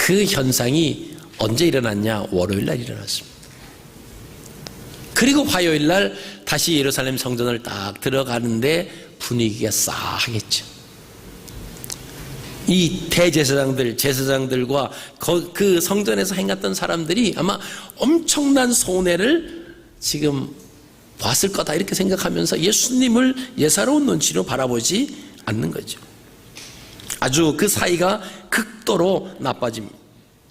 그 현상이 언제 일어났냐? 월요일 날 일어났습니다. 그리고 화요일 날 다시 예루살렘 성전을 딱 들어가는데 분위기가 싸하겠죠. 이 대제사장들, 제사장들과 그 성전에서 행했던 사람들이 아마 엄청난 손해를 지금 봤을 거다 이렇게 생각하면서 예수님을 예사로운 눈치로 바라보지 않는 거죠. 아주 그 사이가 극도로 나빠집니다.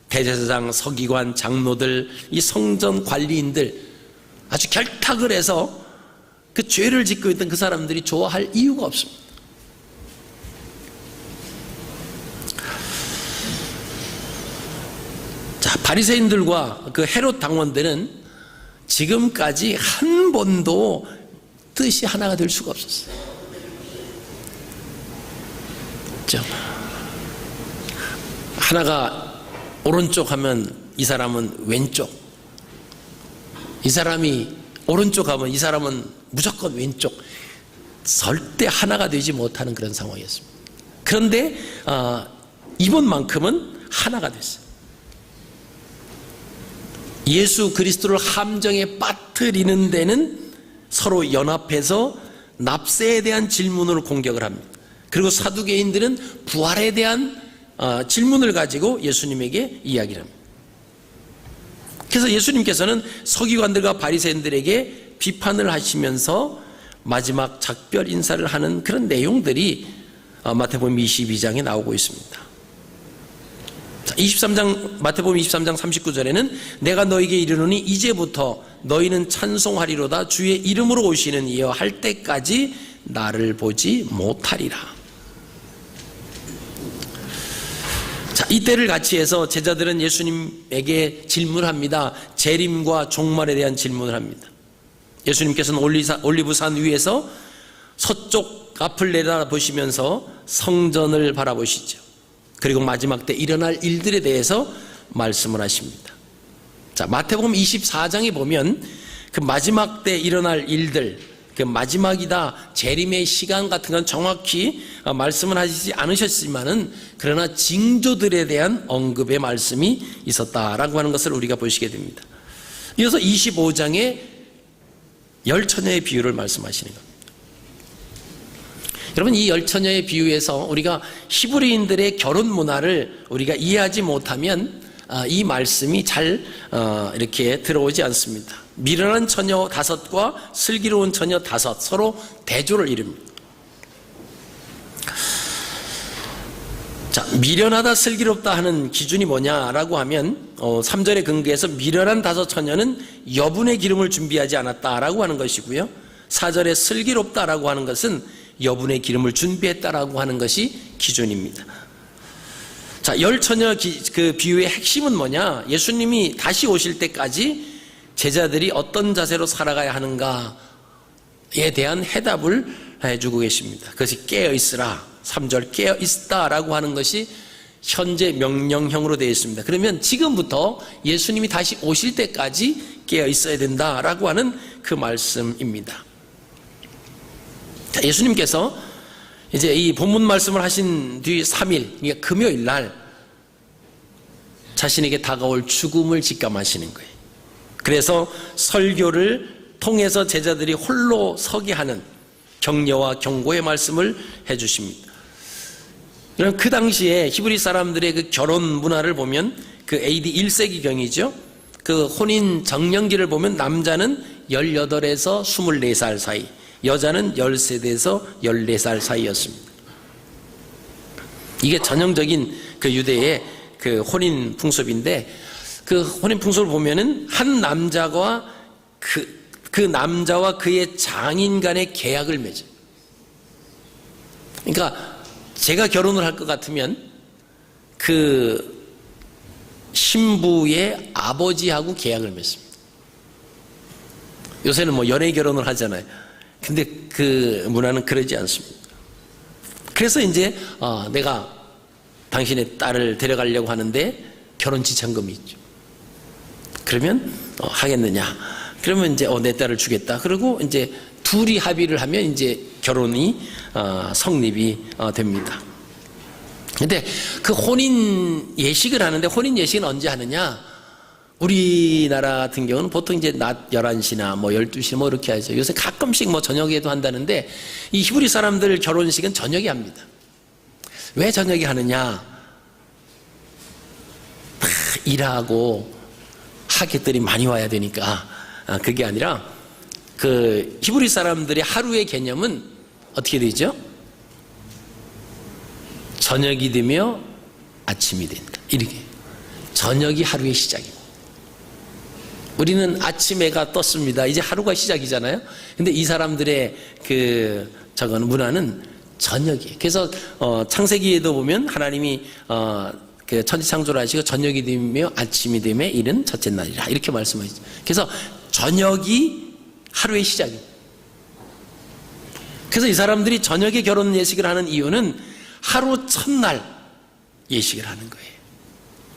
대제사장, 서기관, 장로들, 이 성전 관리인들 아주 결탁을 해서 그 죄를 짓고 있던 그 사람들이 좋아할 이유가 없습니다. 자, 바리새인들과 그 헤롯 당원들은 지금까지 한 번도 뜻이 하나가 될 수가 없었어요. 그렇죠? 하나가 오른쪽 하면 이 사람은 왼쪽, 이 사람이 오른쪽 하면 이 사람은 무조건 왼쪽, 절대 하나가 되지 못하는 그런 상황이었습니다. 그런데 이번만큼은 하나가 됐어요. 예수 그리스도를 함정에 빠뜨리는 데는 서로 연합해서 납세에 대한 질문으로 공격을 합니다. 그리고 사두개인들은 부활에 대한 질문을 가지고 예수님에게 이야기를 합니다. 그래서 예수님께서는 서기관들과 바리새인들에게 비판을 하시면서 마지막 작별 인사를 하는 그런 내용들이 마태복음 22장에 나오고 있습니다. 23장, 마태복음 23장 39절에는 내가 너에게 이르노니 이제부터 너희는 찬송하리로다 주의 이름으로 오시는 이여 할 때까지 나를 보지 못하리라. 자, 이때를 같이 해서 제자들은 예수님에게 질문합니다. 재림과 종말에 대한 질문을 합니다. 예수님께서는 올리브산 위에서 서쪽 앞을 내다보시면서 성전을 바라보시죠. 그리고 마지막 때 일어날 일들에 대해서 말씀을 하십니다. 자, 마태복음 24장에 보면 그 마지막 때 일어날 일들, 그 마지막이다, 재림의 시간 같은 건 정확히 말씀을 하시지 않으셨지만은 그러나 징조들에 대한 언급의 말씀이 있었다라고 하는 것을 우리가 보시게 됩니다. 이어서 25장에 열처녀의 비유를 말씀하시는 겁니다. 여러분, 이 열처녀의 비유에서 우리가 히브리인들의 결혼 문화를 우리가 이해하지 못하면 이 말씀이 잘 이렇게 들어오지 않습니다. 미련한 처녀 5과 슬기로운 처녀 5, 서로 대조를 이룹니다. 자, 미련하다 슬기롭다 하는 기준이 뭐냐라고 하면 3절에 근거해서 미련한 5 처녀는 여분의 기름을 준비하지 않았다라고 하는 것이고요, 4절에 슬기롭다라고 하는 것은 여분의 기름을 준비했다라고 하는 것이 기준입니다. 자, 열처녀 그 비유의 핵심은 뭐냐? 예수님이 다시 오실 때까지 제자들이 어떤 자세로 살아가야 하는가에 대한 해답을 해주고 계십니다. 그것이 깨어있으라, 3절 깨어있다라고 하는 것이 현재 명령형으로 되어 있습니다. 그러면 지금부터 예수님이 다시 오실 때까지 깨어있어야 된다라고 하는 그 말씀입니다. 자, 예수님께서 이제 이 본문 말씀을 하신 뒤 3일, 그러니까 금요일 날 자신에게 다가올 죽음을 직감하시는 거예요. 그래서 설교를 통해서 제자들이 홀로 서게 하는 격려와 경고의 말씀을 해주십니다. 여러분, 그 당시에 히브리 사람들의 그 결혼 문화를 보면 그 AD 1세기경이죠. 그 혼인 정년기를 보면 남자는 18에서 24살 사이, 여자는 10세대에서 14살 사이였습니다. 이게 전형적인 그 유대의 그 혼인 풍습인데, 그 혼인 풍습을 보면은 한 남자가 그 남자와 그의 장인 간의 계약을 맺어요. 그러니까 제가 결혼을 할 것 같으면 그 신부의 아버지하고 계약을 맺습니다. 요새는 뭐 연애 결혼을 하잖아요. 근데 그 문화는 그러지 않습니다. 그래서 이제 내가 당신의 딸을 데려가려고 하는데 결혼 지참금이 있죠. 그러면 하겠느냐? 그러면 이제 내 딸을 주겠다. 그리고 이제 둘이 합의를 하면 이제 결혼이 성립이 됩니다. 근데 그 혼인 예식을 하는데, 혼인 예식은 언제 하느냐? 우리나라 같은 경우는 보통 이제 낮 11시나 뭐 12시 뭐 이렇게 하죠. 요새 가끔씩 뭐 저녁에도 한다는데, 이 히브리 사람들 결혼식은 저녁에 합니다. 왜 저녁에 하느냐? 다 일하고 하객들이 많이 와야 되니까. 그게 아니라 그 히브리 사람들의 하루의 개념은 어떻게 되죠? 저녁이 되며 아침이 된다. 이렇게. 저녁이 하루의 시작입니다. 우리는 아침 해가 떴습니다. 이제 하루가 시작이잖아요. 근데 이 사람들의 저거는 문화는 저녁이에요. 그래서 창세기에도 보면 하나님이 그 천지 창조를 하시고 저녁이 되며 아침이 되며 이른 첫째 날이라 이렇게 말씀하시죠. 그래서 저녁이 하루의 시작입니다. 그래서 이 사람들이 저녁에 결혼 예식을 하는 이유는 하루 첫날 예식을 하는 거예요.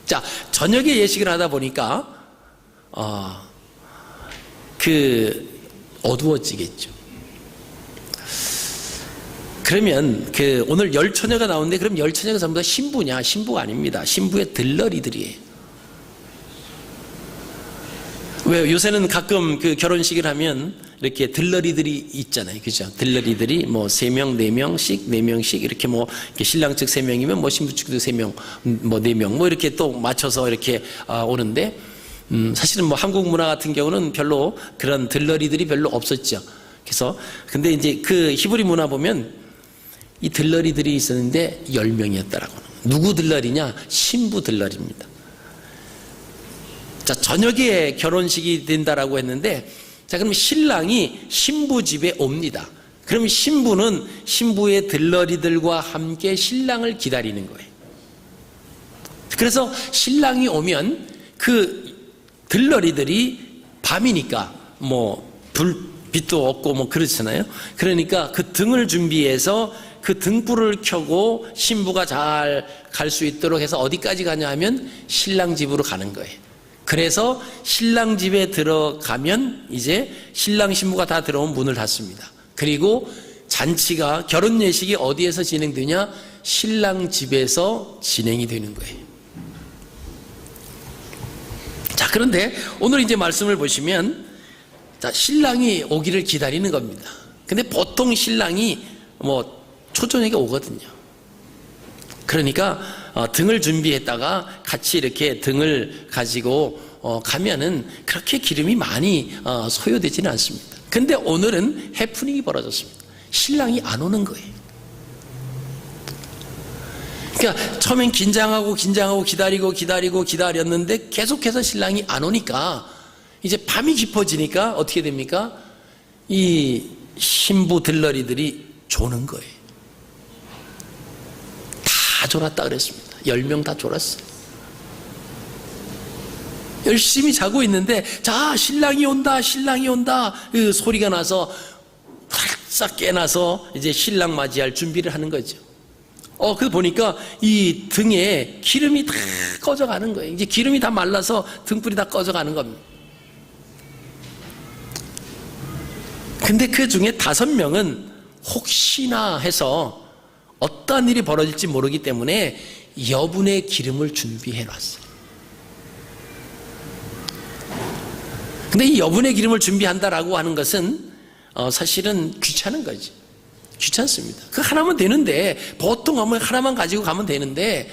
자, 저녁에 예식을 하다 보니까 어두워지겠죠. 그러면 오늘 열 처녀가 나오는데, 그럼 열 처녀가 전부 다 신부냐? 신부가 아닙니다. 신부의 들러리들이에요. 왜 요새는 가끔 결혼식을 하면 이렇게 들러리들이 있잖아요. 그죠? 들러리들이 뭐 3명, 4명씩 이렇게 뭐 신랑 측 3명이면 뭐 신부 측도 3명, 뭐 4명 뭐 이렇게 또 맞춰서 이렇게 오는데, 사실은 뭐 한국 문화 같은 경우는 별로 그런 들러리들이 별로 없었죠. 그래서 근데 이제 그 히브리 문화 보면 이 들러리들이 있었는데 10명이었다라고. 누구 들러리냐? 신부 들러리입니다. 자, 저녁에 결혼식이 된다라고 했는데, 자, 그럼 신랑이 신부 집에 옵니다. 그럼 신부는 신부의 들러리들과 함께 신랑을 기다리는 거예요. 그래서 신랑이 오면 그 들러리들이 밤이니까 뭐 불빛도 없고 뭐 그렇잖아요. 그러니까 그 등을 준비해서 그 등불을 켜고 신부가 잘 갈 수 있도록 해서 어디까지 가냐 하면 신랑 집으로 가는 거예요. 그래서 신랑 집에 들어가면 이제 신랑 신부가 다 들어온 문을 닫습니다. 그리고 잔치가, 결혼 예식이 어디에서 진행되냐? 신랑 집에서 진행이 되는 거예요. 자, 그런데 오늘 이제 말씀을 보시면, 자, 신랑이 오기를 기다리는 겁니다. 근데 보통 신랑이 뭐 초저녁에 오거든요. 그러니까 등을 준비했다가 같이 이렇게 등을 가지고 가면은 그렇게 기름이 많이 소요되지는 않습니다. 근데 오늘은 해프닝이 벌어졌습니다. 신랑이 안 오는 거예요. 그러니까 처음엔 긴장하고 기다렸는데 계속해서 신랑이 안 오니까 이제 밤이 깊어지니까 어떻게 됩니까? 이 신부 들러리들이 조는 거예요. 다 졸았다 그랬습니다. 10명 다 졸았어요. 열심히 자고 있는데, 자, 신랑이 온다 그 소리가 나서 활짝 깨나서 이제 신랑 맞이할 준비를 하는 거죠. 그 보니까 이 등에 기름이 다 꺼져가는 거예요. 이제 기름이 다 말라서 등불이 다 꺼져가는 겁니다. 근데 그 중에 5명은 혹시나 해서 어떠한 일이 벌어질지 모르기 때문에 여분의 기름을 준비해 놨어요. 근데 이 여분의 기름을 준비한다라고 하는 것은 사실은 귀찮은 거지. 귀찮습니다. 그 하나면 되는데, 보통 하나만 가지고 가면 되는데,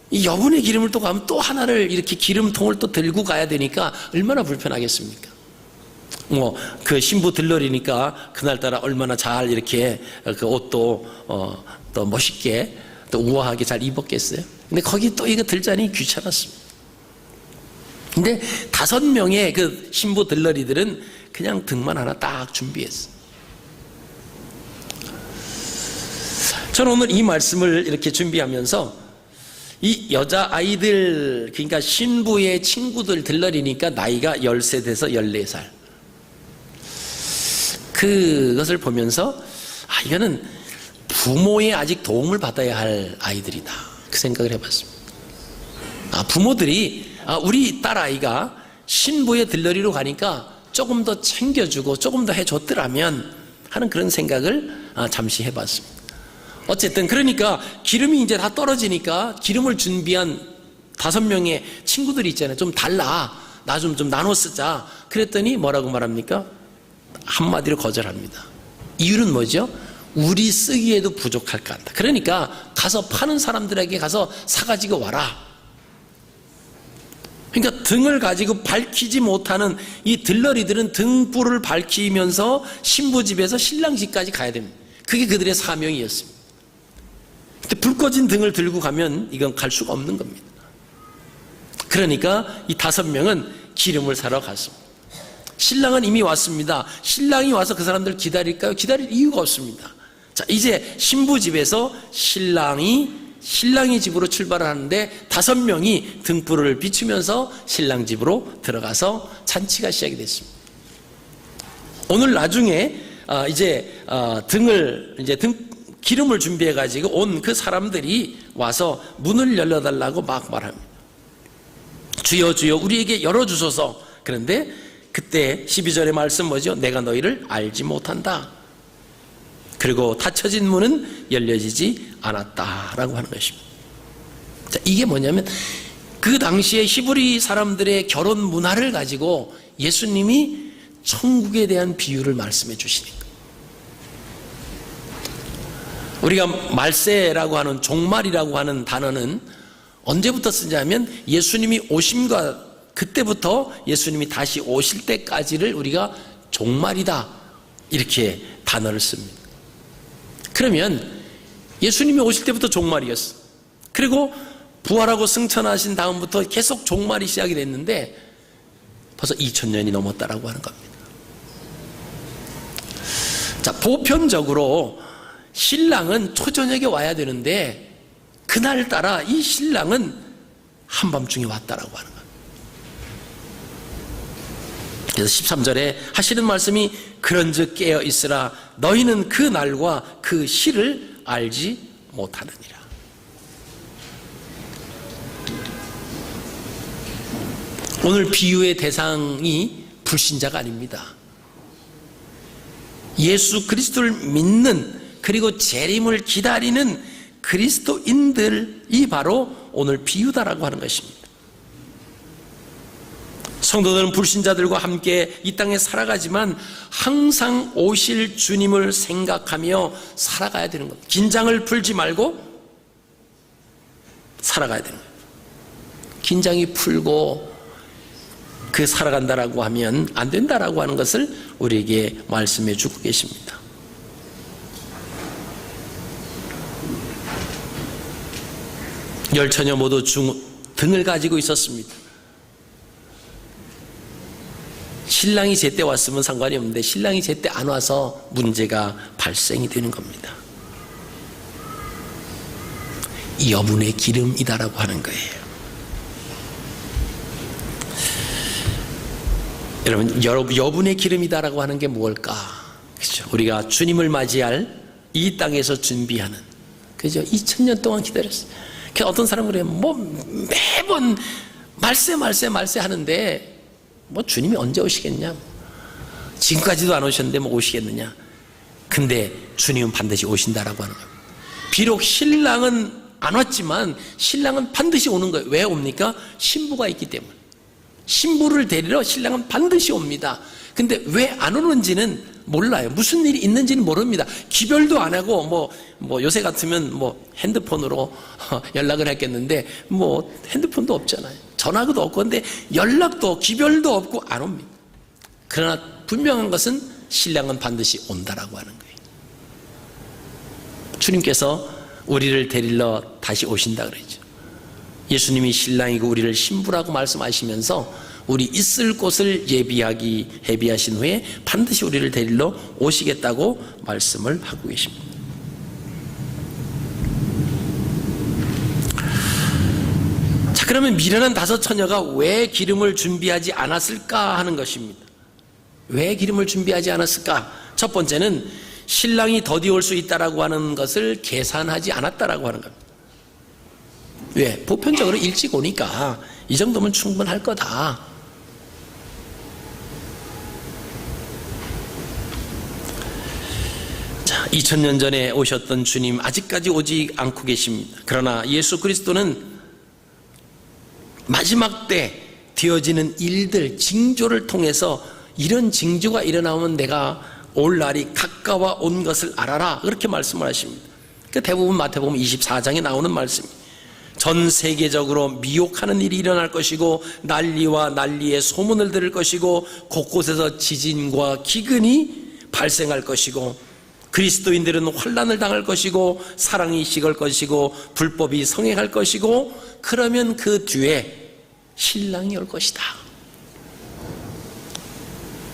이 여분의 기름을 또 가면 또 하나를 이렇게 기름통을 또 들고 가야 되니까 얼마나 불편하겠습니까? 그 신부 들러리니까 그날따라 얼마나 잘 이렇게 그 옷도 또 멋있게 또 우아하게 잘 입었겠어요. 근데 거기 또 이거 들자니 귀찮았습니다. 근데 5명의 그 신부 들러리들은 그냥 등만 하나 딱 준비했어. 저는 오늘 이 말씀을 이렇게 준비하면서 이 여자아이들, 그러니까 신부의 친구들 들러리니까 나이가 10세에서 14살. 그것을 보면서 이거는 부모의 아직 도움을 받아야 할 아이들이다, 그 생각을 해봤습니다. 부모들이 우리 딸아이가 신부의 들러리로 가니까 조금 더 챙겨주고 조금 더 해줬더라면 하는 그런 생각을 잠시 해봤습니다. 어쨌든 그러니까 기름이 이제 다 떨어지니까 기름을 준비한 5명의 친구들이 있잖아요. 좀 달라. 나 좀 나눠 쓰자. 그랬더니 뭐라고 말합니까? 한마디로 거절합니다. 이유는 뭐죠? 우리 쓰기에도 부족할 것 같다. 그러니까 가서 파는 사람들에게 가서 사가지고 와라. 그러니까 등을 가지고 밝히지 못하는 이 들러리들은 등불을 밝히면서 신부 집에서 신랑 집까지 가야 됩니다. 그게 그들의 사명이었습니다. 근데 불 꺼진 등을 들고 가면 이건 갈 수가 없는 겁니다. 그러니까 이 5명은 기름을 사러 갔습니다. 신랑은 이미 왔습니다. 신랑이 와서 그 사람들 기다릴까요? 기다릴 이유가 없습니다. 자, 이제 신부 집에서 신랑이 집으로 출발을 하는데 5명이 등불을 비추면서 신랑 집으로 들어가서 잔치가 시작이 됐습니다. 오늘 나중에 기름을 준비해 가지고 온 그 사람들이 와서 문을 열려달라고 막 말합니다. 주여 주여 우리에게 열어주소서. 그런데 그때 12절의 말씀 뭐죠? 내가 너희를 알지 못한다. 그리고 닫혀진 문은 열려지지 않았다라고 하는 것입니다. 자, 이게 뭐냐면 그 당시에 히브리 사람들의 결혼 문화를 가지고 예수님이 천국에 대한 비유를 말씀해 주시는 거예요. 우리가 말세라고 하는 종말이라고 하는 단어는 언제부터 쓰냐면 예수님이 오심과 그때부터 예수님이 다시 오실 때까지를 우리가 종말이다 이렇게 단어를 씁니다. 그러면 예수님이 오실 때부터 종말이었어. 그리고 부활하고 승천하신 다음부터 계속 종말이 시작이 됐는데 벌써 2000년이 넘었다라고 하는 겁니다. 자, 보편적으로 신랑은 초저녁에 와야 되는데 그날따라 이 신랑은 한밤중에 왔다라고 하는 거예요. 그래서 13절에 하시는 말씀이 그런즉 깨어 있으라 너희는 그 날과 그 시를 알지 못하느니라. 오늘 비유의 대상이 불신자가 아닙니다. 예수 그리스도를 믿는 그리고 재림을 기다리는 그리스도인들이 바로 오늘 비유다라고 하는 것입니다. 성도들은 불신자들과 함께 이 땅에 살아가지만 항상 오실 주님을 생각하며 살아가야 되는 겁니다. 긴장을 풀지 말고 살아가야 되는 거예요. 긴장이 풀고 그 살아간다라고 하면 안 된다라고 하는 것을 우리에게 말씀해 주고 계십니다. 열 처녀 모두 등을 가지고 있었습니다. 신랑이 제때 왔으면 상관이 없는데 신랑이 제때 안 와서 문제가 발생이 되는 겁니다. 여분의 기름이다라고 하는 거예요. 여러분, 여분의 기름이다라고 하는 게 무엇일까? 그렇죠? 우리가 주님을 맞이할 이 땅에서 준비하는, 그죠? 2000년 동안 기다렸어요. 그래서 어떤 사람은 그래요. 뭐 매번 말세 하는데 뭐 주님이 언제 오시겠냐? 지금까지도 안 오셨는데 뭐 오시겠느냐? 근데 주님은 반드시 오신다라고 하는 거예요. 비록 신랑은 안 왔지만 신랑은 반드시 오는 거예요. 왜 옵니까? 신부가 있기 때문에. 신부를 데리러 신랑은 반드시 옵니다. 근데 왜 안 오는지는 몰라요. 무슨 일이 있는지는 모릅니다. 기별도 안 하고 뭐 요새 같으면 뭐 핸드폰으로 연락을 했겠는데 뭐 핸드폰도 없잖아요. 전화기도 없고 근데 연락도 기별도 없고 안 옵니다. 그러나 분명한 것은 신랑은 반드시 온다라고 하는 거예요. 주님께서 우리를 데리러 다시 오신다 그러죠. 예수님이 신랑이고 우리를 신부라고 말씀하시면서 우리 있을 곳을 예비하신 후에 반드시 우리를 데리러 오시겠다고 말씀을 하고 계십니다. 자, 그러면 미련한 5 처녀가 왜 기름을 준비하지 않았을까 하는 것입니다. 왜 기름을 준비하지 않았을까? 첫 번째는 신랑이 더디 올 수 있다라고 하는 것을 계산하지 않았다라고 하는 겁니다. 왜? 보편적으로 일찍 오니까 이 정도면 충분할 거다. 자, 2000년 전에 오셨던 주님 아직까지 오지 않고 계십니다. 그러나 예수 그리스도는 마지막 때 되어지는 일들, 징조를 통해서 이런 징조가 일어나면 내가 올 날이 가까워 온 것을 알아라, 그렇게 말씀을 하십니다. 그 대부분 마태복음 24장에 나오는 말씀입니다. 전 세계적으로 미혹하는 일이 일어날 것이고 난리와 난리의 소문을 들을 것이고 곳곳에서 지진과 기근이 발생할 것이고 그리스도인들은 환난을 당할 것이고 사랑이 식을 것이고 불법이 성행할 것이고 그러면 그 뒤에 신랑이 올 것이다.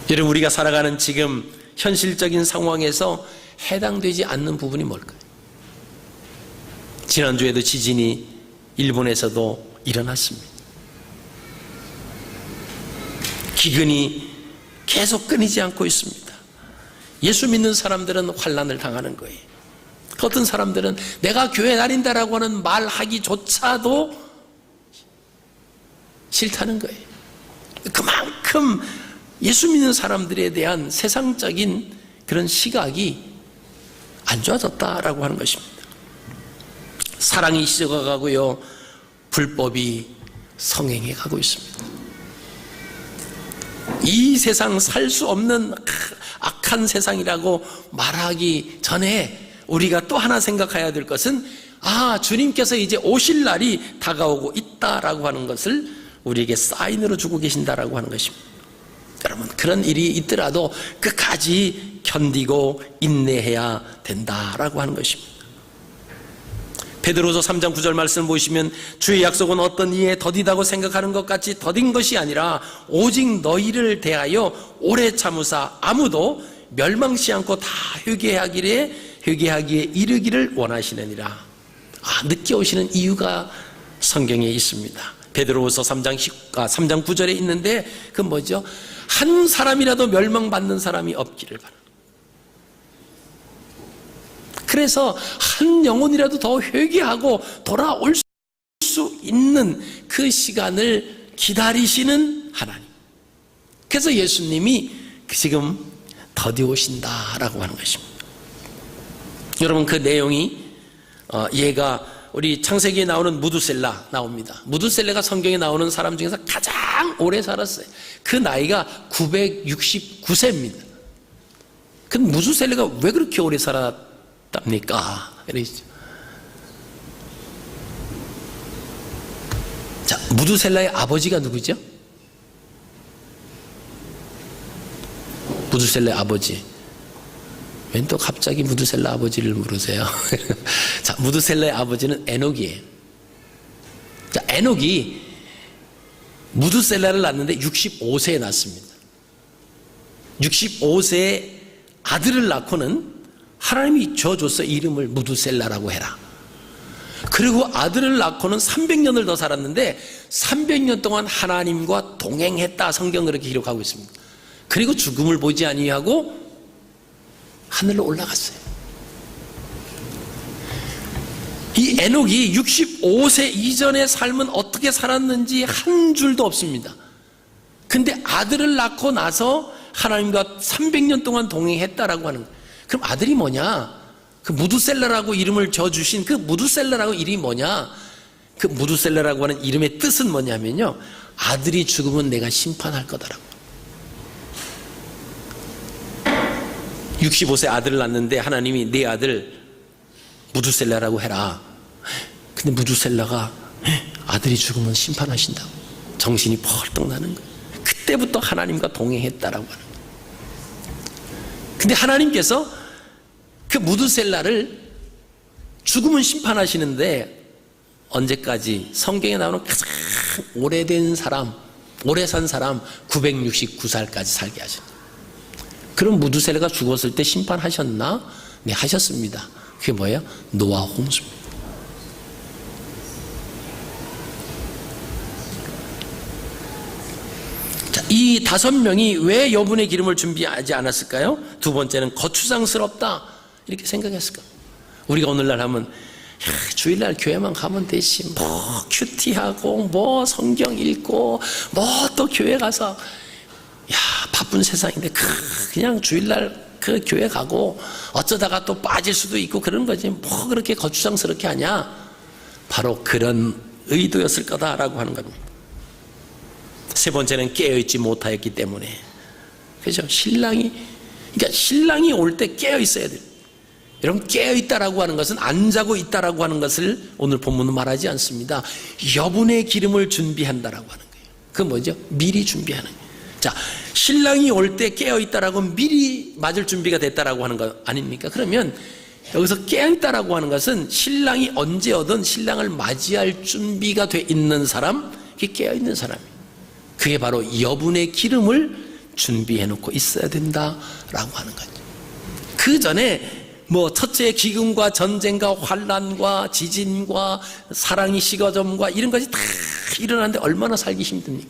여러분, 우리가 살아가는 지금 현실적인 상황에서 해당되지 않는 부분이 뭘까요? 지난주에도 지진이 일본에서도 일어났습니다. 기근이 계속 끊이지 않고 있습니다. 예수 믿는 사람들은 환난을 당하는 거예요. 어떤 사람들은 내가 교회 다닌다라고 하는 말하기조차도 싫다는 거예요. 그만큼 예수 믿는 사람들에 대한 세상적인 그런 시각이 안 좋아졌다라고 하는 것입니다. 사랑이 식어가고요, 불법이 성행해 가고 있습니다. 이 세상 살 수 없는 악한 세상이라고 말하기 전에 우리가 또 하나 생각해야 될 것은 주님께서 이제 오실 날이 다가오고 있다라고 하는 것을 우리에게 사인으로 주고 계신다라고 하는 것입니다. 여러분, 그런 일이 있더라도 끝까지 견디고 인내해야 된다라고 하는 것입니다. 베드로서 3장 9절 말씀을 보시면 주의 약속은 어떤 이에 더디다고 생각하는 것 같이 더딘 것이 아니라 오직 너희를 대하여 오래 참으사 아무도 멸망치 않고 다 회개하기에 이르기를 원하시느니라. 늦게 오시는 이유가 성경에 있습니다. 베드로서 3장 9절에 있는데 그 뭐죠? 한 사람이라도 멸망받는 사람이 없기를 바랍니다. 그래서 한 영혼이라도 더 회개하고 돌아올 수 있는 그 시간을 기다리시는 하나님. 그래서 예수님이 지금 더디 오신다라고 하는 것입니다. 여러분, 그 내용이 얘가 우리 창세기에 나오는 무두셀라 나옵니다. 무두셀라가 성경에 나오는 사람 중에서 가장 오래 살았어요. 그 나이가 969세입니다. 그 무두셀라가 왜 그렇게 오래 살았답니까? 그러시죠. 자, 무두셀라의 아버지가 누구죠? 무두셀라의 아버지. 웬 또 갑자기 무두셀라 아버지를 물으세요? 자, 무두셀라의 아버지는 에녹이에요. 자, 에녹이 무두셀라를 낳았는데 65세에 낳습니다. 65세에 아들을 낳고는 하나님이 줘줬어. 이름을 무두셀라라고 해라. 그리고 아들을 낳고는 300년을 더 살았는데 300년 동안 하나님과 동행했다. 성경 그렇게 기록하고 있습니다. 그리고 죽음을 보지 아니하고 하늘로 올라갔어요. 이 에녹이 65세 이전의 삶은 어떻게 살았는지 한 줄도 없습니다. 근데 아들을 낳고 나서 하나님과 300년 동안 동행했다라고 하는 거예요. 그럼 아들이 뭐냐? 그 무두셀라라고 이름을 지어주신 그 무두셀라라고 이름이 뭐냐? 그 무두셀라라고 하는 이름의 뜻은 뭐냐면요, 아들이 죽으면 내가 심판할 거다라고. 65세 아들을 낳는데 하나님이 네 아들 무두셀라라고 해라. 근데 무두셀라가 아들이 죽으면 심판하신다고 정신이 펄떡 나는 거예요. 그때부터 하나님과 동행했다라고 하는 거예요. 근데 하나님께서 그 무두셀라를 죽으면 심판하시는데 언제까지? 성경에 나오는 가장 오래된 사람, 오래 산 사람 969살까지 살게 하셨어요. 그럼 무두셀라가 죽었을 때 심판하셨나? 네, 하셨습니다. 그게 뭐예요? 노아 홍수입니다. 자, 이 5명이 왜 여분의 기름을 준비하지 않았을까요? 두 번째는 거추장스럽다 이렇게 생각했을까? 우리가 오늘날 하면 주일날 교회만 가면 되지, 뭐 큐티하고 뭐 성경 읽고 뭐 또 교회 가서 바쁜 세상인데 그냥 주일날 그 교회 가고 어쩌다가 또 빠질 수도 있고 그런 거지 뭐 그렇게 거추장스럽게 하냐. 바로 그런 의도였을 거다라고 하는 겁니다. 세 번째는 깨어있지 못하였기 때문에. 그죠? 그러니까 신랑이 올 때 깨어있어야 돼요. 여러분, 깨어있다라고 하는 것은 안 자고 있다라고 하는 것을 오늘 본문은 말하지 않습니다. 여분의 기름을 준비한다라고 하는 거예요. 그건 뭐죠? 미리 준비하는 거예요. 자, 신랑이 올 때 깨어있다라고 미리 맞을 준비가 됐다라고 하는 거 아닙니까? 그러면 여기서 깨어있다라고 하는 것은 신랑이 언제 오든 신랑을 맞이할 준비가 돼 있는 사람, 그게 깨어있는 사람이에요. 그게 바로 여분의 기름을 준비해 놓고 있어야 된다라고 하는 거죠. 그 전에 뭐 첫째 기근과 전쟁과 환난과 지진과 사랑이 식어점과 이런 것이 다 일어나는데 얼마나 살기 힘듭니까?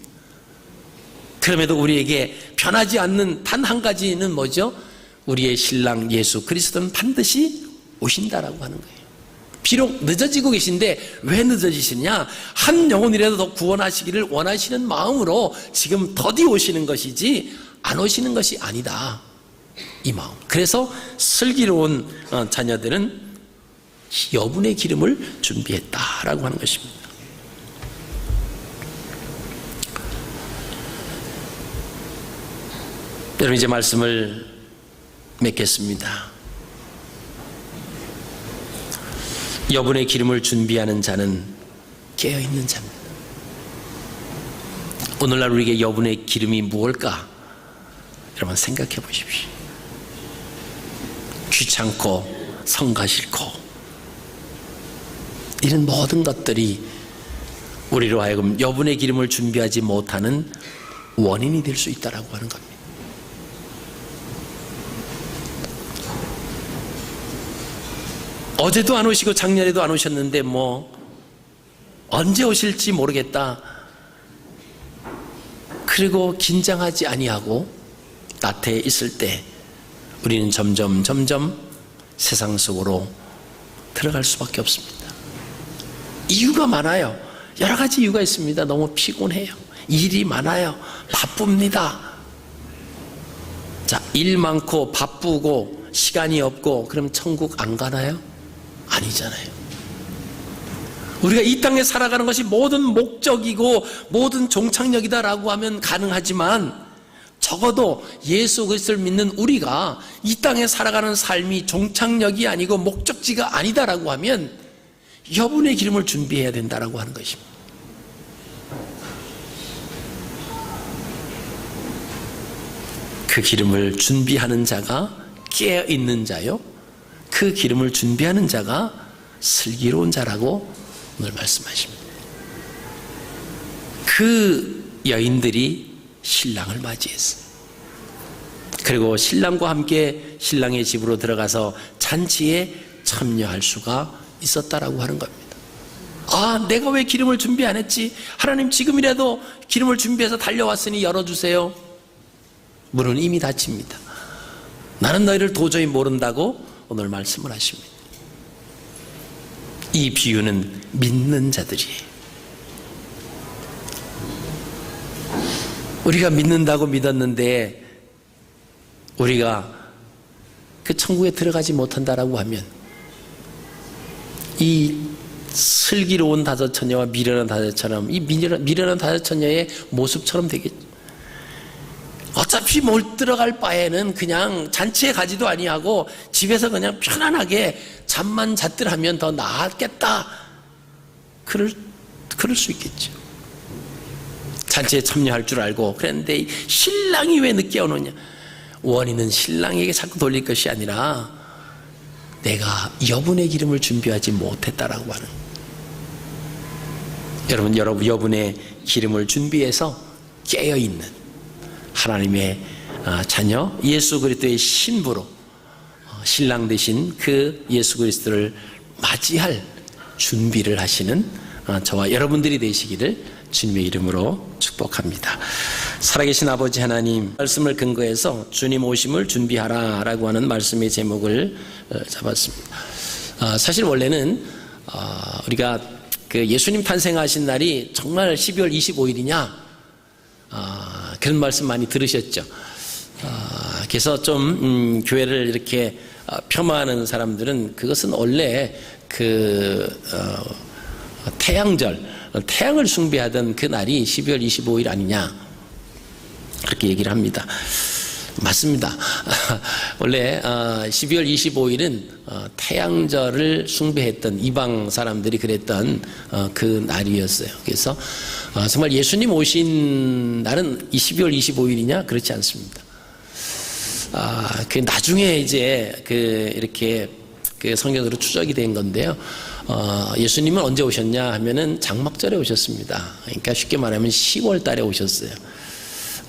그럼에도 우리에게 변하지 않는 단 한 가지는 뭐죠? 우리의 신랑 예수 그리스도는 반드시 오신다라고 하는 거예요. 비록 늦어지고 계신데 왜 늦어지시냐? 한 영혼이라도 더 구원하시기를 원하시는 마음으로 지금 더디 오시는 것이지 안 오시는 것이 아니다. 이 마음. 그래서 슬기로운 자녀들은 여분의 기름을 준비했다라고 하는 것입니다. 여러분, 이제 말씀을 맺겠습니다. 여분의 기름을 준비하는 자는 깨어있는 자입니다. 오늘날 우리에게 여분의 기름이 무엇일까? 여러분, 생각해 보십시오. 귀찮고 성가 싫고 이런 모든 것들이 우리로 하여금 여분의 기름을 준비하지 못하는 원인이 될 수 있다라고 하는 겁니다. 어제도 안 오시고 작년에도 안 오셨는데 뭐 언제 오실지 모르겠다. 그리고 긴장하지 아니하고 나태해 있을 때 우리는 점점 세상 속으로 들어갈 수밖에 없습니다. 이유가 많아요. 여러 가지 이유가 있습니다. 너무 피곤해요. 일이 많아요. 바쁩니다. 자, 일 많고 바쁘고 시간이 없고 그럼 천국 안 가나요? 아니잖아요. 우리가 이 땅에 살아가는 것이 모든 목적이고 모든 종착역이다라고 하면 가능하지만 적어도 예수 그리스도를 믿는 우리가 이 땅에 살아가는 삶이 종착역이 아니고 목적지가 아니다라고 하면 여분의 기름을 준비해야 된다라고 하는 것입니다. 그 기름을 준비하는 자가 깨어있는 자요, 그 기름을 준비하는 자가 슬기로운 자라고 오늘 말씀하십니다. 그 여인들이 신랑을 맞이했어요. 그리고 신랑과 함께 신랑의 집으로 들어가서 잔치에 참여할 수가 있었다라고 하는 겁니다. 아, 내가 왜 기름을 준비 안 했지? 하나님, 지금이라도 기름을 준비해서 달려왔으니 열어주세요. 문은 이미 닫힙니다. 나는 너희를 도저히 모른다고 오늘 말씀을 하십니다. 이 비유는 믿는 자들이에요. 우리가 믿는다고 믿었는데 우리가 그 천국에 들어가지 못한다라고 하면 이 슬기로운 다섯 처녀와 미련한 다섯 처녀처럼, 이 미련한 다섯 처녀의 모습처럼 되겠죠. 어차피 못 들어갈 바에는 그냥 잔치에 가지도 아니하고 집에서 그냥 편안하게 잠만 잤더라면 더 나았겠다. 그럴 수 있겠죠. 잔치에 참여할 줄 알고 그랬는데 신랑이 왜 늦게 오느냐? 원인은 신랑에게 자꾸 돌릴 것이 아니라 내가 여분의 기름을 준비하지 못했다라고 하는. 여러분 여분의 기름을 준비해서 깨어있는 하나님의 자녀 예수 그리스도의 신부로 신랑 되신 그 예수 그리스도를 맞이할 준비를 하시는 저와 여러분들이 되시기를 주님의 이름으로 축복합니다. 살아계신 아버지 하나님, 말씀을 근거해서 주님 오심을 준비하라 라고 하는 말씀의 제목을 잡았습니다. 사실 원래는 우리가 그 예수님 탄생하신 날이 정말 12월 25일이냐 그런 말씀 많이 들으셨죠. 그래서 좀 교회를 이렇게 폄하하는 사람들은 그것은 원래 태양절, 태양을 숭배하던 그 날이 12월 25일 아니냐 그렇게 얘기를 합니다. 맞습니다. 원래 12월 25일은 태양절을 숭배했던 이방 사람들이 그랬던 그 날이었어요. 그래서 정말 예수님 오신 날은 12월 25일이냐? 그렇지 않습니다. 그 나중에 이제 이렇게 성경으로 추적이 된 건데요. 예수님은 언제 오셨냐 하면은 장막절에 오셨습니다. 그러니까 쉽게 말하면 10월 달에 오셨어요.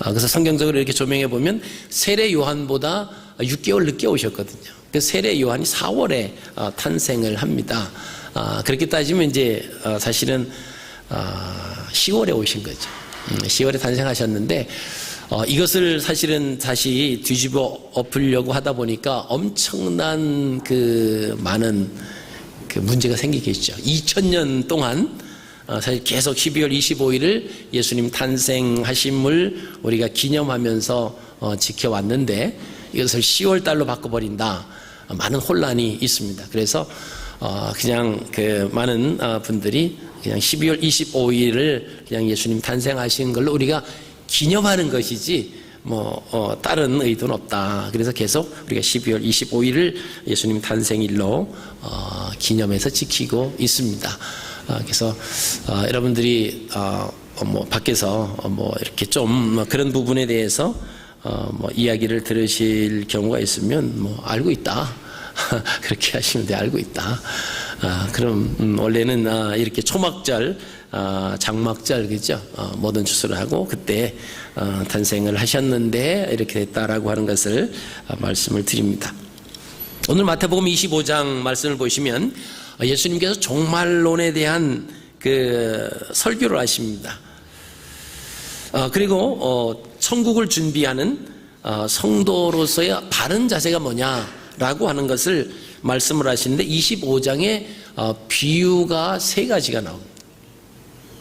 그래서 성경적으로 이렇게 조명해 보면 세례 요한보다 6개월 늦게 오셨거든요. 그래서 세례 요한이 4월에 탄생을 합니다. 그렇게 따지면 이제 사실은 10월에 오신 거죠. 10월에 탄생하셨는데 이것을 사실은 다시 뒤집어 엎으려고 하다 보니까 엄청난 많은 문제가 생기겠죠. 2000년 동안 사실 계속 12월 25일을 예수님 탄생하심을 우리가 기념하면서 지켜왔는데 이것을 10월 달로 바꿔버린다. 많은 혼란이 있습니다. 그래서 그냥 많은 분들이 그냥 12월 25일을 그냥 예수님 탄생하신 걸로 우리가 기념하는 것이지 다른 의도는 없다. 그래서 계속 우리가 12월 25일을 예수님 탄생일로 기념해서 지키고 있습니다. 그래서 여러분들이 밖에서 이렇게 좀 그런 부분에 대해서 이야기를 들으실 경우가 있으면 알고 있다. 그렇게 하시면 돼. 알고 있다. 그럼 원래는 이렇게 초막절, 장막절 그죠? 모든 추수를 하고 그때 탄생을 하셨는데 이렇게 됐다라고 하는 것을 말씀을 드립니다. 오늘 마태복음 25장 말씀을 보시면 예수님께서 종말론에 대한 설교를 하십니다. 그리고 천국을 준비하는 성도로서의 바른 자세가 뭐냐라고 하는 것을 말씀을 하시는데 25장에 비유가 3가지가 나옵니다.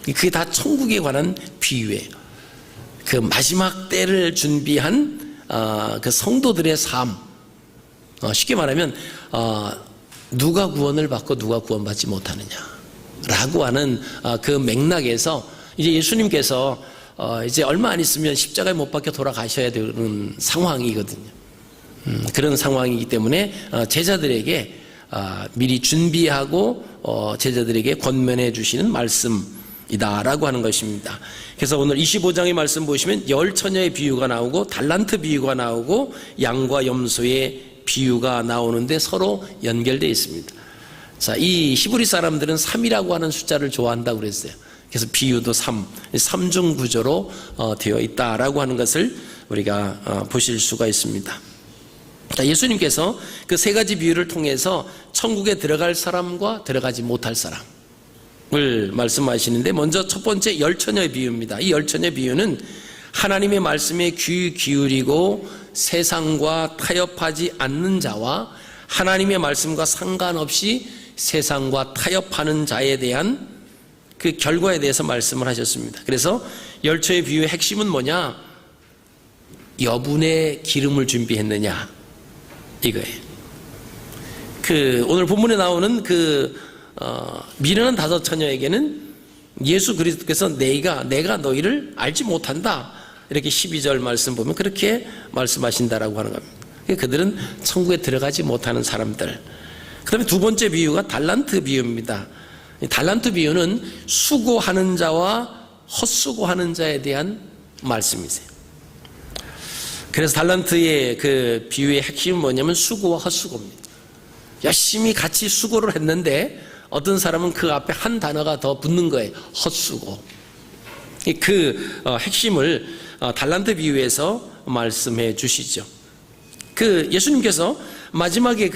그게 다 천국에 관한 비유예요. 마지막 때를 준비한 성도들의 삶. 쉽게 말하면 누가 구원을 받고 누가 구원받지 못하느냐라고 하는 그 맥락에서 이제 예수님께서 이제 얼마 안 있으면 십자가에 못 박혀 돌아가셔야 되는 상황이거든요. 그런 상황이기 때문에 제자들에게 미리 준비하고 제자들에게 권면해 주시는 말씀이다라고 하는 것입니다. 그래서 오늘 25장의 말씀 보시면 열 처녀의 비유가 나오고 달란트 비유가 나오고 양과 염소의 비유가 나오는데 서로 연결되어 있습니다. 자, 이 히브리 사람들은 3이라고 하는 숫자를 좋아한다고 그랬어요. 그래서 비유도 3중 구조로 되어 있다라고 하는 것을 우리가 보실 수가 있습니다. 자, 예수님께서 그 3가지 비유를 통해서 천국에 들어갈 사람과 들어가지 못할 사람을 말씀하시는데 먼저 첫 번째 열처녀의 비유입니다. 이 열처녀의 비유는 하나님의 말씀에 귀 기울이고 세상과 타협하지 않는 자와 하나님의 말씀과 상관없이 세상과 타협하는 자에 대한 그 결과에 대해서 말씀을 하셨습니다. 그래서 열처의 비유의 핵심은 뭐냐? 여분의 기름을 준비했느냐 이거예요. 오늘 본문에 나오는 미련한 5 처녀에게는 예수 그리스도께서 내가 너희를 알지 못한다 이렇게 12절 말씀 보면 그렇게 말씀하신다라고 하는 겁니다. 그들은 천국에 들어가지 못하는 사람들. 그 다음에 2번째 비유가 달란트 비유입니다. 달란트 비유는 수고하는 자와 헛수고하는 자에 대한 말씀이세요. 그래서 달란트의 그 비유의 핵심은 뭐냐면 수고와 헛수고입니다. 열심히 같이 수고를 했는데 어떤 사람은 그 앞에 한 단어가 더 붙는 거예요. 헛수고. 핵심을 달란트 비유에서 말씀해 주시죠. 예수님께서 마지막에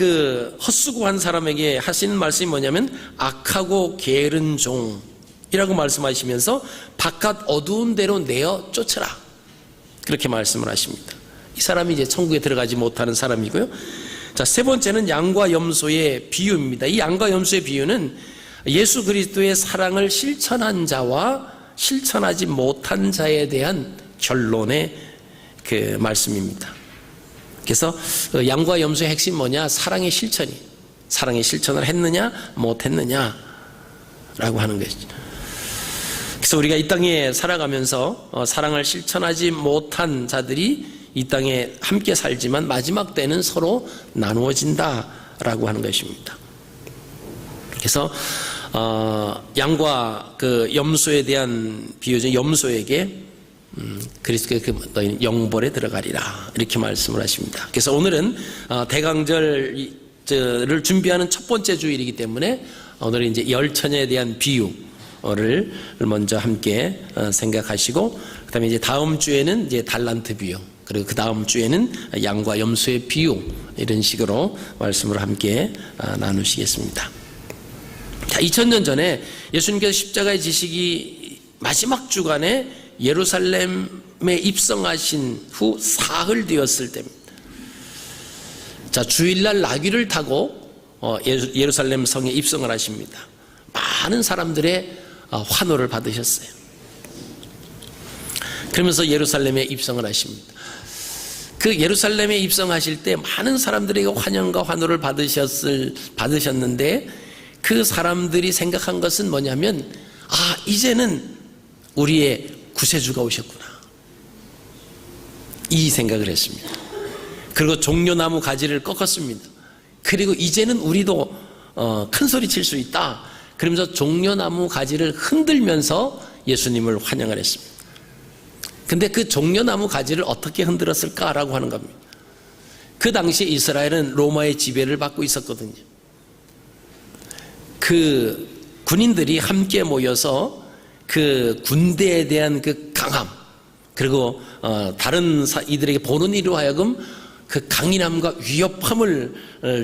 헛수고한 사람에게 하시는 말씀이 뭐냐면 악하고 게으른 종이라고 말씀하시면서 바깥 어두운 데로 내어 쫓으라 그렇게 말씀을 하십니다. 이 사람이 이제 천국에 들어가지 못하는 사람이고요. 자, 3번째는 양과 염소의 비유입니다. 이 양과 염소의 비유는 예수 그리스도의 사랑을 실천한 자와 실천하지 못한 자에 대한 결론의 말씀입니다. 그래서 양과 염소의 핵심 뭐냐? 사랑의 실천이. 사랑의 실천을 했느냐 못했느냐 라고 하는 것이죠. 그래서 우리가 이 땅에 살아가면서 사랑을 실천하지 못한 자들이 이 땅에 함께 살지만 마지막 때는 서로 나누어진다라고 하는 것입니다. 그래서 양과 그 염소에 대한 비유죠. 염소에게 그리스도의 그 너희는 영벌에 들어가리라 이렇게 말씀을 하십니다. 그래서 오늘은 대강절을 준비하는 첫 번째 주일이기 때문에 오늘은 이제 열처녀에 대한 비유를 먼저 함께 생각하시고, 그다음에 이제 다음 주에는 이제 달란트 비유, 그리고 그 다음 주에는 양과 염소의 비유, 이런 식으로 말씀을 함께 나누시겠습니다. 자, 2000년 전에 예수님께서 십자가에 지시기 마지막 주간에 예루살렘에 입성하신 후 사흘 되었을 때입니다. 자, 주일날 나귀를 타고 예루살렘 성에 입성을 하십니다. 많은 사람들의 환호를 받으셨어요. 그러면서 예루살렘에 입성을 하십니다. 그 예루살렘에 입성하실 때 많은 사람들에게 환영과 환호를 받으셨는데, 그 사람들이 생각한 것은 뭐냐면, 이제는 우리의 구세주가 오셨구나, 이 생각을 했습니다. 그리고 종려나무 가지를 꺾었습니다. 그리고 이제는 우리도 큰 소리 칠 수 있다, 그러면서 종려나무 가지를 흔들면서 예수님을 환영을 했습니다. 근데 그 종려나무 가지를 어떻게 흔들었을까라고 하는 겁니다. 그 당시 이스라엘은 로마의 지배를 받고 있었거든요. 그 군인들이 함께 모여서 그 군대에 대한 그 강함, 그리고 다른 이들에게 보는 이로 하여금 그 강인함과 위협함을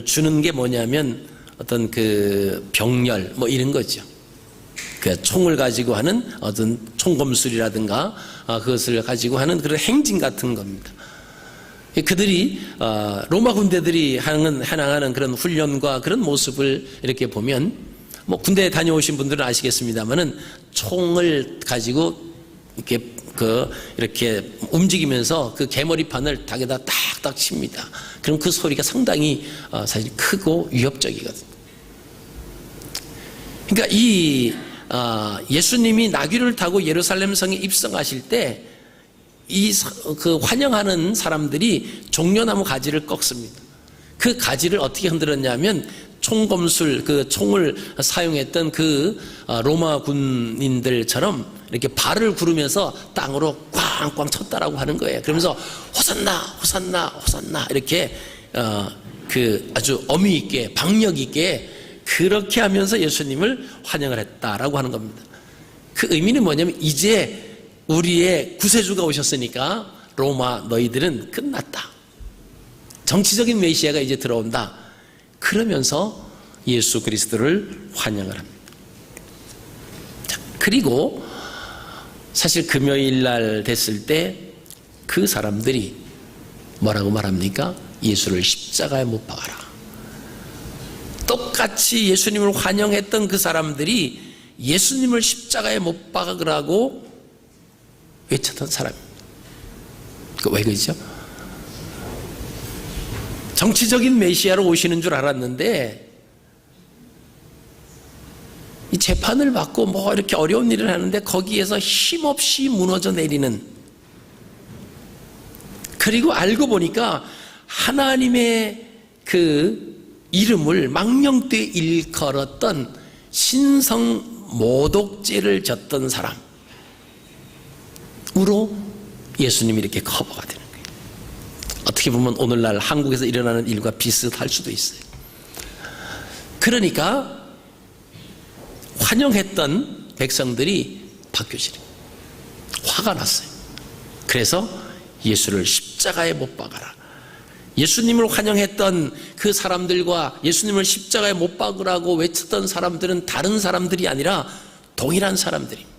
주는 게 뭐냐면 어떤 그 병렬 뭐 이런 거죠. 그 총을 가지고 하는 어떤 총검술이라든가 그것을 가지고 하는 그런 행진 같은 겁니다. 그들이 로마 군대들이 행하는 그런 훈련과 그런 모습을 이렇게 보면, 뭐 군대에 다녀오신 분들은 아시겠습니다만은 총을 가지고 이렇게 움직이면서 그 개머리판을 닭에다 딱딱 칩니다. 그럼 그 소리가 상당히 사실 크고 위협적이거든요. 그러니까 이 예수님이 나귀를 타고 예루살렘 성에 입성하실 때 그 환영하는 사람들이 종려나무 가지를 꺾습니다. 그 가지를 어떻게 흔들었냐면 총검술, 그 총을 사용했던 그 로마 군인들처럼 이렇게 발을 구르면서 땅으로 꽝꽝 쳤다라고 하는 거예요. 그러면서 호산나 호산나 호산나 이렇게 그 아주 어미 있게 박력 있게 그렇게 하면서 예수님을 환영을 했다라고 하는 겁니다. 그 의미는 뭐냐면, 이제 우리의 구세주가 오셨으니까 로마 너희들은 끝났다, 정치적인 메시아가 이제 들어온다, 그러면서 예수 그리스도를 환영을 합니다. 자, 그리고 사실 금요일 날 됐을 때 그 사람들이 뭐라고 말합니까? 예수를 십자가에 못 박아라. 똑같이 예수님을 환영했던 그 사람들이 예수님을 십자가에 못 박으라고 외쳤던 사람입니다. 왜 그러죠? 정치적인 메시아로 오시는 줄 알았는데 이 재판을 받고 뭐 이렇게 어려운 일을 하는데 거기에서 힘없이 무너져 내리는, 그리고 알고 보니까 하나님의 그 이름을 망령되이 일컬었던 신성 모독죄를 졌던 사람으로 예수님이 이렇게 커버가 되는 거예요. 어떻게 보면 오늘날 한국에서 일어나는 일과 비슷할 수도 있어요. 그러니까 환영했던 백성들이 바뀌어지는, 화가 났어요. 그래서 예수를 십자가에 못 박아라. 예수님을 환영했던 그 사람들과 예수님을 십자가에 못 박으라고 외쳤던 사람들은 다른 사람들이 아니라 동일한 사람들입니다.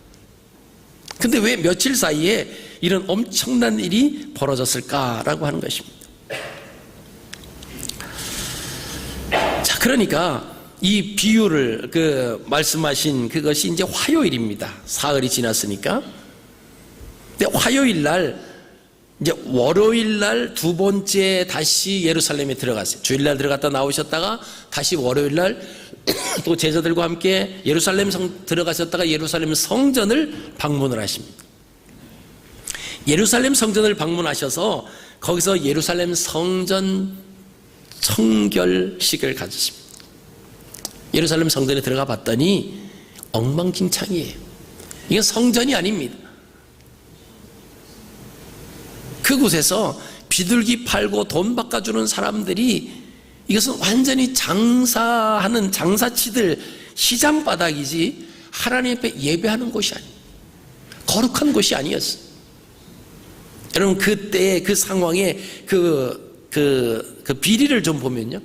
근데 왜 며칠 사이에 이런 엄청난 일이 벌어졌을까라고 하는 것입니다. 자, 그러니까 이 비유를 말씀하신 그것이 이제 화요일입니다. 사흘이 지났으니까. 근데 화요일 날 이제 월요일 날 두 번째 다시 예루살렘에 들어갔어요. 주일날 들어갔다 나오셨다가 다시 월요일 날 또 제자들과 함께 예루살렘 들어가셨다가 예루살렘 성전을 방문을 하십니다. 예루살렘 성전을 방문하셔서 거기서 예루살렘 성전 청결식을 가지십니다. 예루살렘 성전에 들어가 봤더니 엉망진창이에요. 이건 성전이 아닙니다. 그곳에서 비둘기 팔고 돈 바꿔주는 사람들이 이것은 완전히 장사하는 장사치들 시장 바닥이지 하나님 앞에 예배하는 곳이 아니에요. 거룩한 곳이 아니었어요. 여러분 그때의 그 상황에 그 비리를 좀 보면요,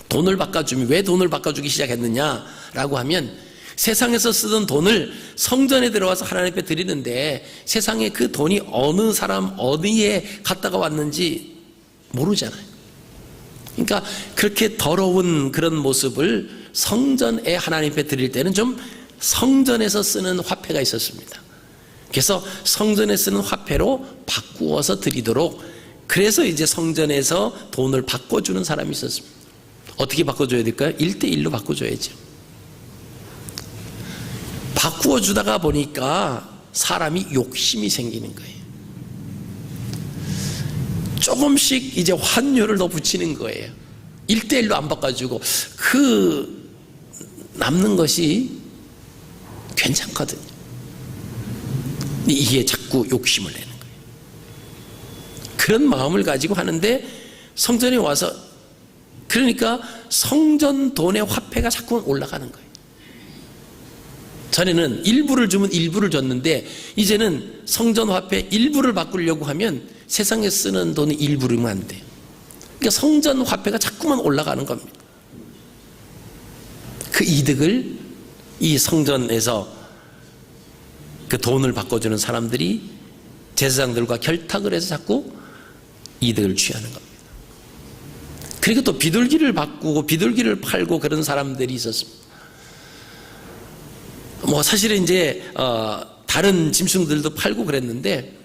돈을 바꿔주면 왜 돈을 바꿔주기 시작했느냐라고 하면 세상에서 쓰던 돈을 성전에 들어와서 하나님 앞에 드리는데 세상에 그 돈이 어느 사람 어디에 갔다가 왔는지 모르잖아요. 그러니까 그렇게 더러운 그런 모습을 성전에 하나님 앞에 드릴 때는 좀 성전에서 쓰는 화폐가 있었습니다. 그래서 성전에 쓰는 화폐로 바꾸어서 드리도록, 그래서 이제 성전에서 돈을 바꿔주는 사람이 있었습니다. 어떻게 바꿔줘야 될까요? 1대1로 바꿔줘야죠. 바꾸어 주다가 보니까 사람이 욕심이 생기는 거예요. 조금씩 이제 환율을 더 붙이는 거예요. 1대1로 안 바꿔주고 그 남는 것이 괜찮거든요. 이게 자꾸 욕심을 내는 거예요. 그런 마음을 가지고 하는데 성전에 와서, 그러니까 성전 돈의 화폐가 자꾸 올라가는 거예요. 전에는 일부를 주면 일부를 줬는데 이제는 성전 화폐 일부를 바꾸려고 하면 세상에 쓰는 돈이 일부르면 안 돼요. 그러니까 성전 화폐가 자꾸만 올라가는 겁니다. 그 이득을 이 성전에서 그 돈을 바꿔주는 사람들이 제사장들과 결탁을 해서 자꾸 이득을 취하는 겁니다. 그리고 또 비둘기를 바꾸고 비둘기를 팔고 그런 사람들이 있었습니다. 뭐 사실은 이제 다른 짐승들도 팔고 그랬는데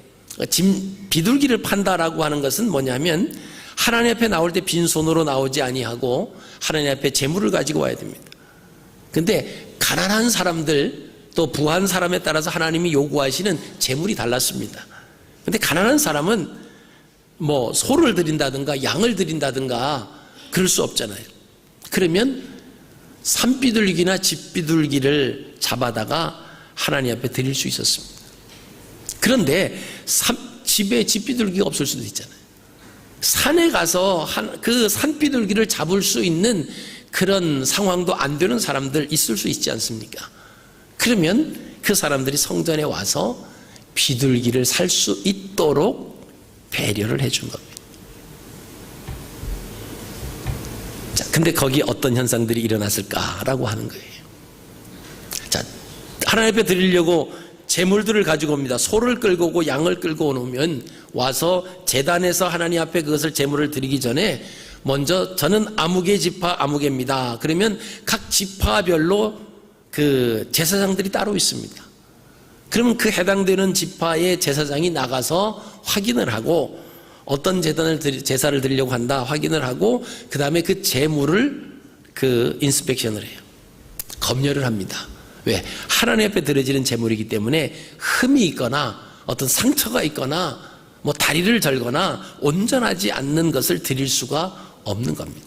비둘기를 판다라고 하는 것은 뭐냐면 하나님 앞에 나올 때 빈손으로 나오지 아니하고 하나님 앞에 재물을 가지고 와야 됩니다. 근데 가난한 사람들 또 부한 사람에 따라서 하나님이 요구하시는 재물이 달랐습니다. 근데 가난한 사람은 뭐 소를 드린다든가 양을 드린다든가 그럴 수 없잖아요. 그러면 산비둘기나 집비둘기를 잡아다가 하나님 앞에 드릴 수 있었습니다. 그런데 집에 집비둘기가 없을 수도 있잖아요. 산에 가서 그 산비둘기를 잡을 수 있는 그런 상황도 안 되는 사람들 있을 수 있지 않습니까? 그러면 그 사람들이 성전에 와서 비둘기를 살 수 있도록 배려를 해준 겁니다. 자, 근데 거기 어떤 현상들이 일어났을까라고 하는 거예요. 자, 하나님 앞에 드리려고 제물들을 가지고 옵니다. 소를 끌고 오고 양을 끌고 오면 와서 제단에서 하나님 앞에 그것을 제물을 드리기 전에 먼저 저는 아무개 지파 아무개입니다. 그러면 각 지파별로 그 제사장들이 따로 있습니다. 그러면 그 해당되는 지파의 제사장이 나가서 확인을 하고 어떤 제사를 드리려고 한다 확인을 하고 그 다음에 그 제물을 그 인스펙션을 해요. 검열을 합니다. 왜? 하나님 앞에 드려지는 제물이기 때문에 흠이 있거나 어떤 상처가 있거나 뭐 다리를 절거나 온전하지 않는 것을 드릴 수가 없는 겁니다.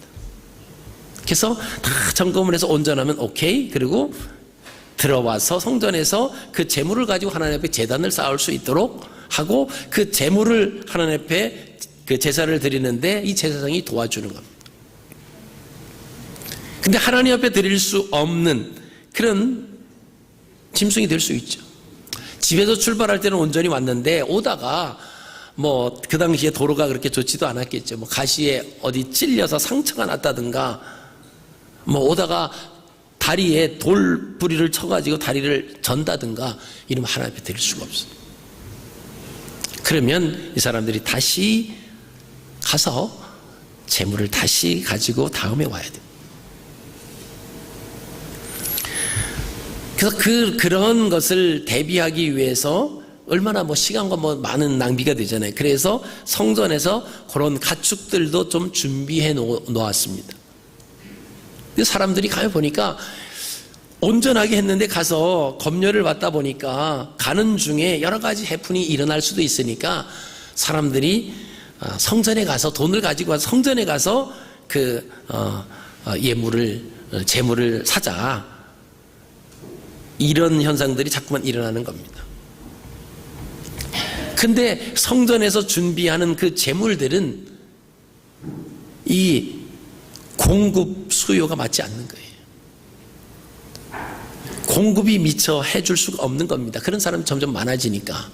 그래서 다 점검을 해서 온전하면 오케이. 그리고 들어와서 성전에서 그 제물을 가지고 하나님 앞에 제단을 쌓을 수 있도록 하고 그 제물을 하나님 앞에 그 제사를 드리는데 이 제사장이 도와주는 겁니다. 근데 하나님 앞에 드릴 수 없는 그런 짐승이 될 수 있죠. 집에서 출발할 때는 온전히 왔는데 오다가 뭐 그 당시에 도로가 그렇게 좋지도 않았겠죠. 뭐 가시에 어디 찔려서 상처가 났다든가 뭐 오다가 다리에 돌부리를 쳐가지고 다리를 전다든가 이러면 하나님 앞에 드릴 수가 없어요. 그러면 이 사람들이 다시 가서 재물을 다시 가지고 다음에 와야 돼요. 그래서 그런 것을 대비하기 위해서 얼마나 뭐 시간과 뭐 많은 낭비가 되잖아요. 그래서 성전에서 그런 가축들도 좀 준비해 놓았습니다. 사람들이 가요 보니까 온전하게 했는데 가서 검열을 받다 보니까 가는 중에 여러 가지 해프닝이 일어날 수도 있으니까 사람들이 성전에 가서 돈을 가지고 와서 성전에 가서 그 재물을 사자, 이런 현상들이 자꾸만 일어나는 겁니다. 근데 성전에서 준비하는 그 재물들은 이 공급 수요가 맞지 않는 거예요. 공급이 미처 해줄 수가 없는 겁니다. 그런 사람이 점점 많아지니까.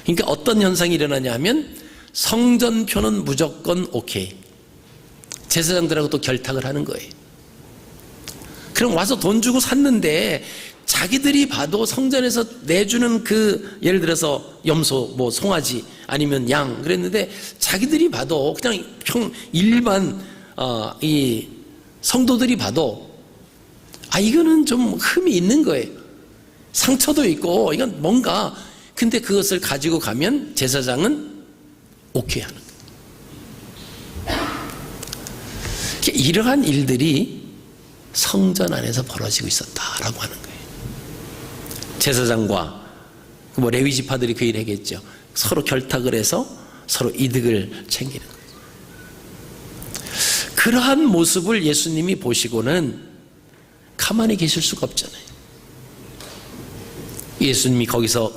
그러니까 어떤 현상이 일어나냐 하면 성전표는 무조건 오케이. 제사장들하고 또 결탁을 하는 거예요. 그럼 와서 돈 주고 샀는데 자기들이 봐도 성전에서 내주는 그 예를 들어서 염소, 뭐 송아지 아니면 양 그랬는데 자기들이 봐도 그냥 일반 이 성도들이 봐도 이거는 좀 흠이 있는 거예요. 상처도 있고 이건 뭔가, 근데 그것을 가지고 가면 제사장은 오케이 하는 거예요. 이러한 일들이 성전 안에서 벌어지고 있었다라고 하는 거예요. 제사장과 뭐 레위 지파들이 그 일을 했겠죠. 서로 결탁을 해서 서로 이득을 챙기는 거예요. 그러한 모습을 예수님이 보시고는 가만히 계실 수가 없잖아요. 예수님이 거기서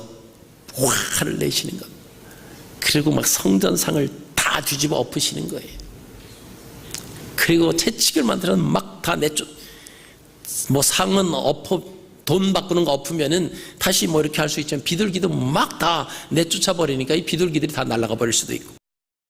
화를 내시는 겁니다. 그리고 막 성전상을 다 뒤집어 엎으시는 거예요. 그리고 채찍을 만들어 막 다 내쫓, 뭐 상은 돈 바꾸는 거 엎으면은 다시 뭐 이렇게 할 수 있지만 비둘기도 막 다 내쫓아 버리니까 이 비둘기들이 다 날아가 버릴 수도 있고.